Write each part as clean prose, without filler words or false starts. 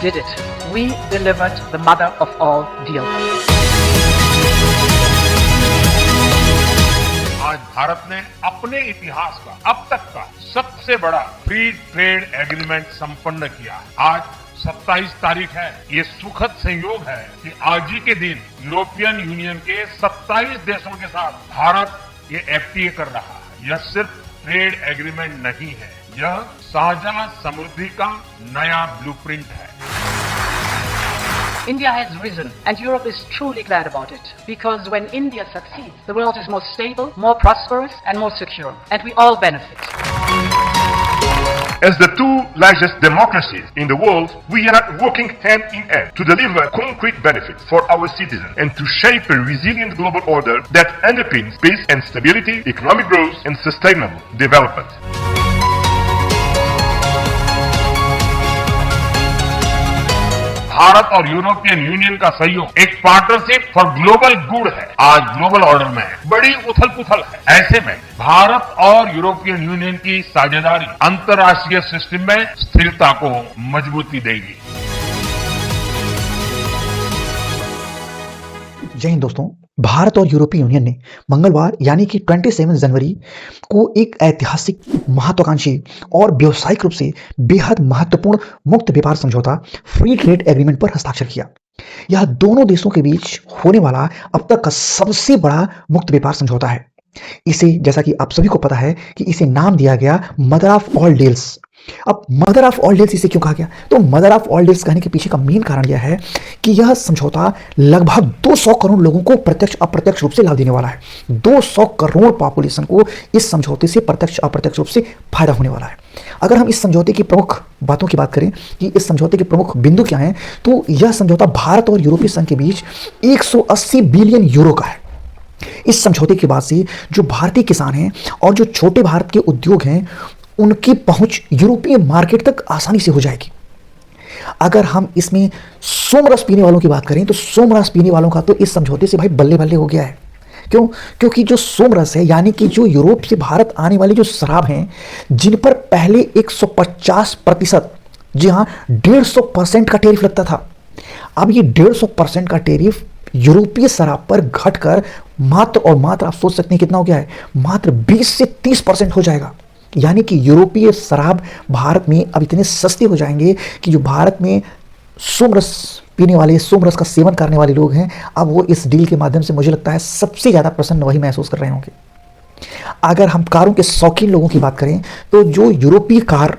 did it. We delivered the mother of all deals. आज भारत ने अपने इतिहास का अब तक का सबसे बड़ा फ्री ट्रेड एग्रीमेंट संपन्न किया। आज 27 तारीख है। ये सुखद संयोग है कि आज ही के दिन यूरोपियन यूनियन के 27 देशों के साथ भारत ये एफटीए कर रहा है। यह सिर्फ ट्रेड एग्रीमेंट नहीं है, यह साझा समृद्धि का नया ब्लूप्रिंट है। India has risen and Europe is truly glad about it, because when India succeeds, the world is more stable, more prosperous and more secure, and we all benefit. As the two largest democracies in the world, we are working hand in hand to deliver concrete benefits for our citizens and to shape a resilient global order that underpins peace and stability, economic growth and sustainable development. Bharat और European union का सहयोग एक partnership for global good है। आज global order में बड़ी उथल पुथल है। ऐसे में भारत और यूरोपियन यूनियन की साझेदारी अंतर्राष्ट्रीय सिस्टम में स्थिरता को मजबूती देगी। जय हिंद दोस्तों। भारत और यूरोपीय यूनियन ने मंगलवार यानी कि 27 जनवरी को एक ऐतिहासिक, महत्वाकांक्षी और व्यावसायिक रूप से बेहद महत्वपूर्ण मुक्त व्यापार समझौता फ्री ट्रेड एग्रीमेंट पर हस्ताक्षर किया। यह दोनों देशों के बीच होने वाला अब तक का सबसे बड़ा मुक्त व्यापार समझौता है। इसे, जैसा कि आप सभी को पता है, कि इसे नाम दिया गया मदर ऑफ ऑल डील्स। अब मदर ऑफ ऑल डील्स इसे क्यों कहा गया? तो मदर ऑफ ऑल डील्स कहने के पीछे का मेन कारण यह है कि यह समझौता लगभग 200 करोड़ लोगों को प्रत्यक्ष अप्रत्यक्ष रूप से लाभ देने वाला है। 200 करोड़ पॉपुलेशन को इस समझौते से प्रत्यक्ष अप्रत्यक्ष रूप से फायदा होने वाला है। अगर हम इस समझौते की प्रमुख बातों की बात करें कि इस समझौते के प्रमुख बिंदु क्या हैं, तो यह समझौता भारत और यूरोपीय संघ के बीच 180 बिलियन यूरो का है। इस समझौते के बाद से जो भारतीय किसान हैं और जो छोटे भारत के उद्योग हैं, उनकी पहुंच यूरोपीय मार्केट तक आसानी से हो जाएगी। अगर हम इसमें सोमरस पीने वालों की बात करें, तो सोमरस पीने वालों का तो इस समझौते से भाई बल्ले बल्ले हो गया है। क्यों? क्योंकि जो सोमरस है, यानी कि जो यूरोप से भारत आने वाली जो शराब हैं, जिन पर पहले 150%, जी हाँ 150% का टैरिफ लगता था, अब ये 150% का टैरिफ यूरोपीय शराब पर घटकर मात्र और मात्र, आप सोच सकते हैं कितना हो गया है, मात्र 20 से 30% हो जाएगा। यानी कि यूरोपीय शराब भारत में अब इतने सस्ते हो जाएंगे कि जो भारत में सोमरस पीने वाले, सोमरस का सेवन करने वाले लोग हैं, अब वो इस डील के माध्यम से, मुझे लगता है, सबसे ज़्यादा प्रसन्न वही महसूस कर रहे होंगे। अगर हम कारों के शौकीन लोगों की बात करें, तो जो यूरोपीय कार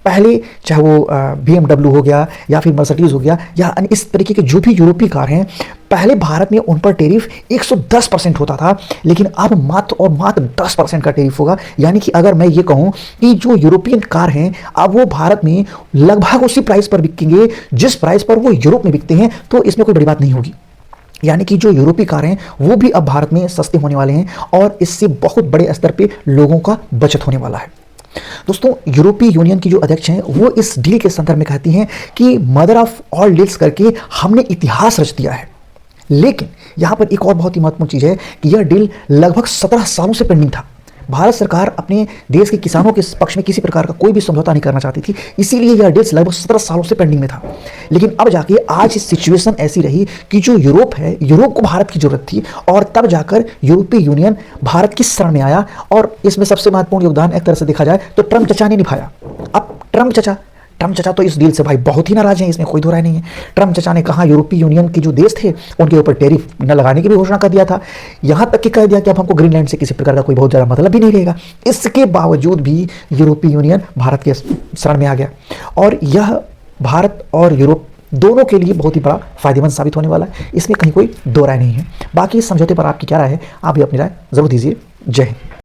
पहले, चाहे वो BMW हो गया या फिर मर्सिडीज हो गया या इस तरीके के जो भी यूरोपीय कार हैं, पहले भारत में उन पर टैरिफ 110% होता था, लेकिन अब मात्र और मात्र 10% का टैरिफ होगा। यानी कि अगर मैं ये कहूँ कि जो यूरोपियन कार हैं, अब वो भारत में लगभग उसी प्राइस पर बिकेंगे जिस प्राइस पर वो यूरोप में बिकते हैं, तो इसमें कोई बड़ी बात नहीं होगी। यानी कि जो यूरोपीय कार हैं वो भी अब भारत में सस्ते होने वाले हैं और इससे बहुत बड़े स्तर पर लोगों का बचत होने वाला है। दोस्तों, यूरोपीय यूनियन की जो अध्यक्ष हैं, वो इस डील के संदर्भ में कहती हैं कि मदर ऑफ ऑल डील्स करके हमने इतिहास रच दिया है। लेकिन यहां पर एक और बहुत ही महत्वपूर्ण चीज है कि यह डील लगभग 17 सालों से पेंडिंग था। भारत सरकार अपने देश के किसानों के पक्ष में किसी प्रकार का कोई भी समझौता नहीं करना चाहती थी, इसीलिए यह डील लगभग 17 सालों से पेंडिंग में था। लेकिन अब जाके आज सिचुएशन ऐसी रही कि जो यूरोप है, यूरोप को भारत की जरूरत थी और तब जाकर यूरोपीय यूनियन भारत की शरण में आया। और इसमें सबसे महत्वपूर्ण योगदान एक तरह से देखा जाए तो ट्रम्प चचा ने निभाया। अब ट्रम्प चचा तो इस डील से भाई बहुत ही नाराज हैं, इसमें कोई दो राय नहीं है। ट्रम्प चचा ने कहा, यूरोपीय यूनियन के जो देश थे उनके ऊपर टैरिफ न लगाने की भी घोषणा कर दिया था। यहां तक कि कह दिया कि अब हमको ग्रीनलैंड से किसी प्रकार का कोई बहुत ज़्यादा मतलब भी नहीं रहेगा। इसके बावजूद भी यूरोपीय यूनियन भारत के शरण में आ गया और यह भारत और यूरोप दोनों के लिए बहुत ही बड़ा फायदेमंद साबित होने वाला है। इसमें कहीं कोई दो राय नहीं है। बाकी इस समझौते पर आपकी क्या राय है, आप भी अपनी राय जरूर दीजिए। जय हिंद।